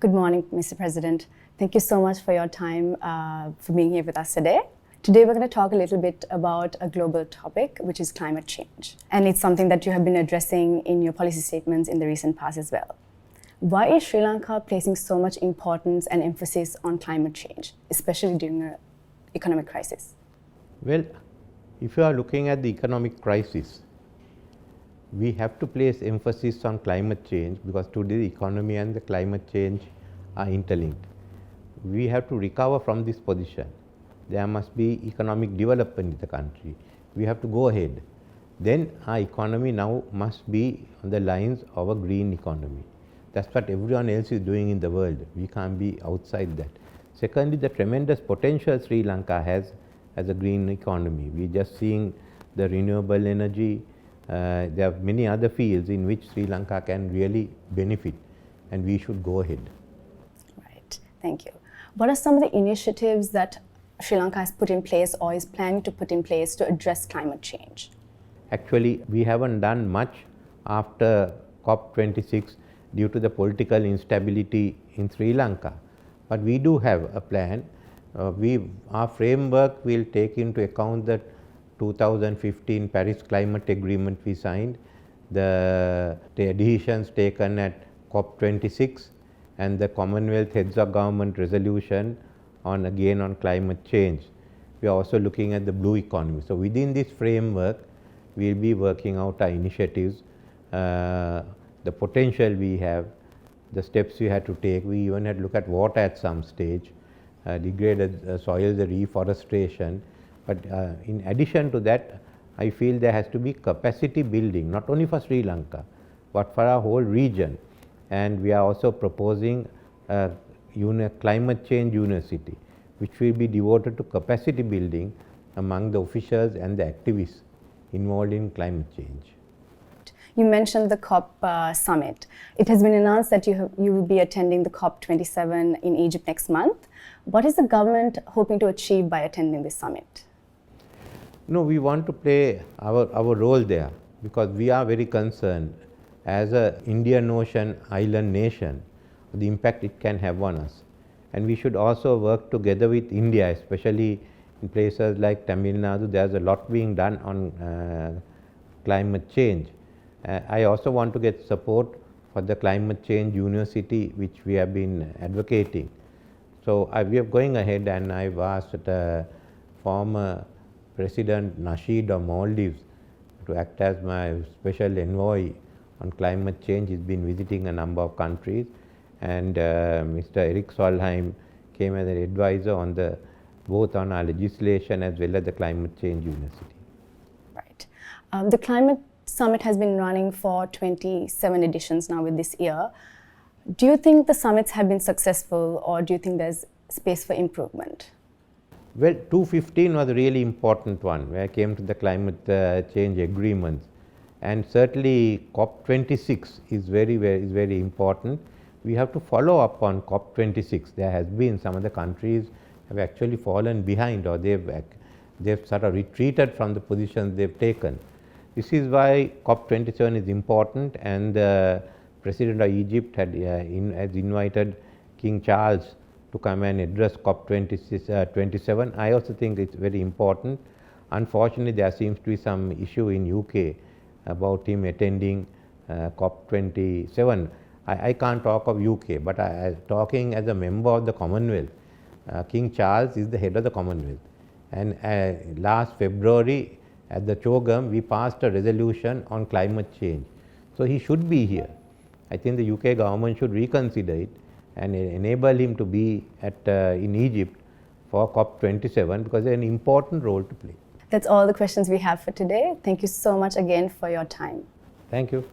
Good morning, Mr. President. Thank you so much for your time for being here with us today. Today, we're going to talk a little bit about a global topic, which is climate change. And it's something that you have been addressing in your policy statements in the recent past as well. Why is Sri Lanka placing so much importance and emphasis on climate change, especially during an economic crisis? Well, if you are looking at the economic crisis, we have to place emphasis on climate change because today the economy and the climate change are interlinked. We have to recover from this position. There must be economic development in the country. We have to go ahead. Then our economy now must be on the lines of a green economy. That's what everyone else is doing in the world. We can't be outside that. Secondly, the tremendous potential Sri Lanka has as a green economy. We're just seeing the renewable energy. There are many other fields in which Sri Lanka can really benefit, and we should go ahead. Right, thank you. What are some of the initiatives that Sri Lanka has put in place or is planning to put in place to address climate change? Actually, we haven't done much after COP26 due to the political instability in Sri Lanka. But we do have a plan. Our framework will take into account the 2015 Paris Climate Agreement we signed, the adhesions taken at COP26 and the Commonwealth Heads of Government resolution on climate change. We are also looking at the blue economy. So within this framework, we will be working out our initiatives, the potential we have, the steps we had to take. We even had to look at water at some stage, degraded soil, the reforestation. But in addition to that, I feel there has to be capacity building, not only for Sri Lanka, but for our whole region. And we are also proposing a climate change university, which will be devoted to capacity building among the officials and the activists involved in climate change. You mentioned the COP summit. It has been announced that you will be attending the COP27 in Egypt next month. What is the government hoping to achieve by attending this summit? No, we want to play our role there because we are very concerned as an Indian Ocean island nation, the impact it can have on us. And we should also work together with India, especially in places like Tamil Nadu. There's a lot being done on climate change. I also want to get support for the climate change university, which we have been advocating. So we are going ahead, and I've asked former President Nasheed of Maldives to act as my special envoy on climate change. He's been visiting a number of countries, and Mr. Erik Solheim came as an advisor on both on our legislation as well as the climate change university. Right. The climate summit has been running for 27 editions now with this year. Do you think the summits have been successful, or do you think there's space for improvement? Well, 2015 was a really important one where I came to the climate change agreements, and certainly COP26 is very important. We have to follow up on COP26. There has been some of the countries have actually fallen behind, or they've sort of retreated from the positions they've taken. This is why COP27 is important, and the President of Egypt has invited King Charles to come and address COP27. I also think it's very important. Unfortunately, there seems to be some issue in UK about him attending COP27. I can't talk of UK, but talking as a member of the Commonwealth. King Charles is the head of the Commonwealth, and last February at the CHOGM we passed a resolution on climate change. So he should be here. I think the UK government should reconsider it and enable him to be in Egypt for COP27 because they have an important role to play. That's all the questions we have for today. Thank you so much again for your time. Thank you.